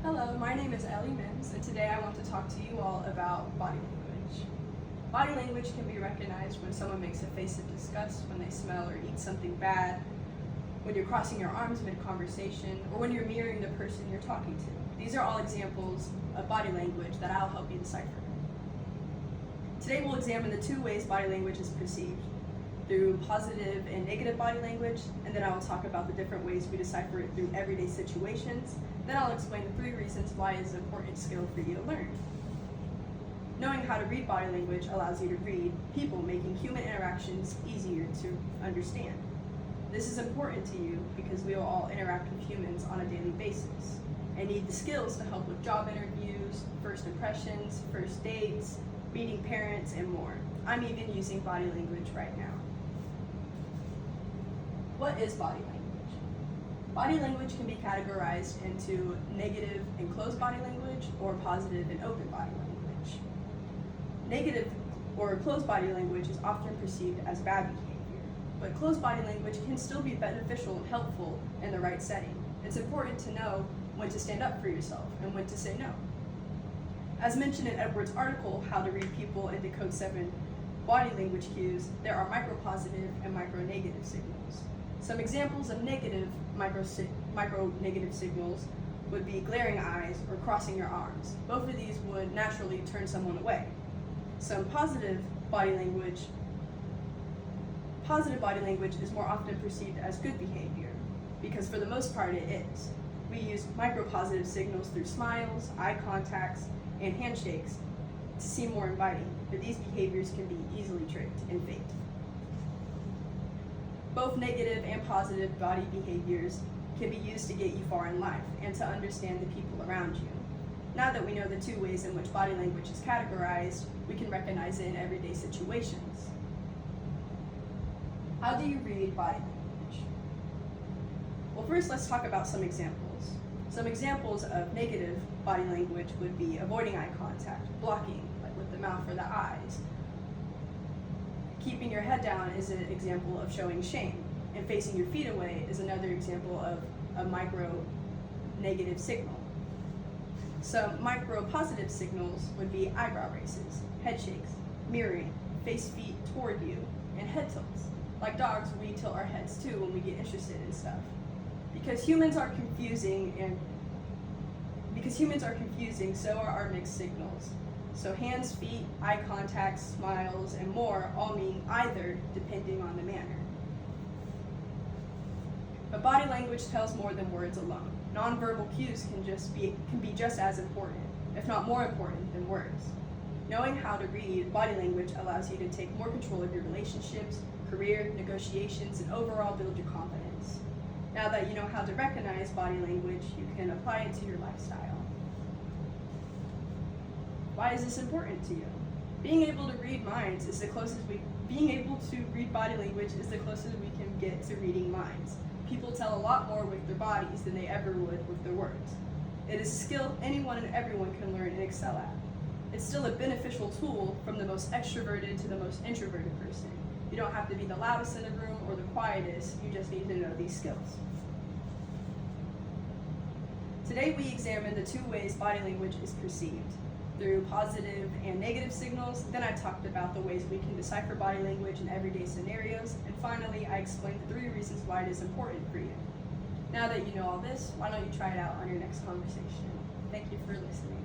Hello, my name is Ellie Mims, and today I want to talk to you all about body language. Body language can be recognized when someone makes a face of disgust, when they smell or eat something bad, when you're crossing your arms mid-conversation, or when you're mirroring the person you're talking to. These are all examples of body language that I'll help you decipher. Today we'll examine the two ways body language is perceived, through positive and negative body language, and then I will talk about the different ways we decipher it through everyday situations. Then I'll explain the 3 reasons why it is an important skill for you to learn. Knowing how to read body language allows you to read people, making human interactions easier to understand. This is important to you because we will all interact with humans on a daily basis and need the skills to help with job interviews, first impressions, first dates, meeting parents, and more. I'm even using body language right now. What is body language? Body language can be categorized into negative and closed body language or positive and open body language. Negative or closed body language is often perceived as bad behavior, but closed body language can still be beneficial and helpful in the right setting. It's important to know when to stand up for yourself and when to say no. As mentioned in Edwards' article, How to Read People in Decode 7 Body Language Cues, there are micro-positive and micro-negative signals. Some examples of micro-negative signals would be glaring eyes or crossing your arms. Both of these would naturally turn someone away. Some positive body language is more often perceived as good behavior, because for the most part it is. We use micro-positive signals through smiles, eye contacts, and handshakes to seem more inviting, but these behaviors can be easily tricked and faked. Both negative and positive body behaviors can be used to get you far in life and to understand the people around you. Now that we know the 2 ways in which body language is categorized, we can recognize it in everyday situations. How do you read body language? Well, first let's talk about some examples. Some examples of negative body language would be avoiding eye contact, blocking, like with the mouth or the eyes. Keeping your head down is an example of showing shame, and facing your feet away is another example of a micro-negative signal. Some micro-positive signals would be eyebrow raises, head shakes, mirroring, face feet toward you, and head tilts. Like dogs, we tilt our heads too when we get interested in stuff. Because humans are confusing, so are our mixed signals. So hands, feet, eye contact, smiles, and more all mean either, depending on the manner. But body language tells more than words alone. Nonverbal cues can be just as important, if not more important, than words. Knowing how to read body language allows you to take more control of your relationships, career, negotiations, and overall build your confidence. Now that you know how to recognize body language, you can apply it to your lifestyle. Why is this important to you? Being able to read body language is the closest we can get to reading minds. People tell a lot more with their bodies than they ever would with their words. It is a skill anyone and everyone can learn and excel at. It's still a beneficial tool from the most extroverted to the most introverted person. You don't have to be the loudest in the room or the quietest, you just need to know these skills. Today we examine the 2 ways body language is perceived, through positive and negative signals. Then I talked about the ways we can decipher body language in everyday scenarios, and finally I explained the 3 reasons why it is important for you. Now that you know all this, why don't you try it out on your next conversation? Thank you for listening.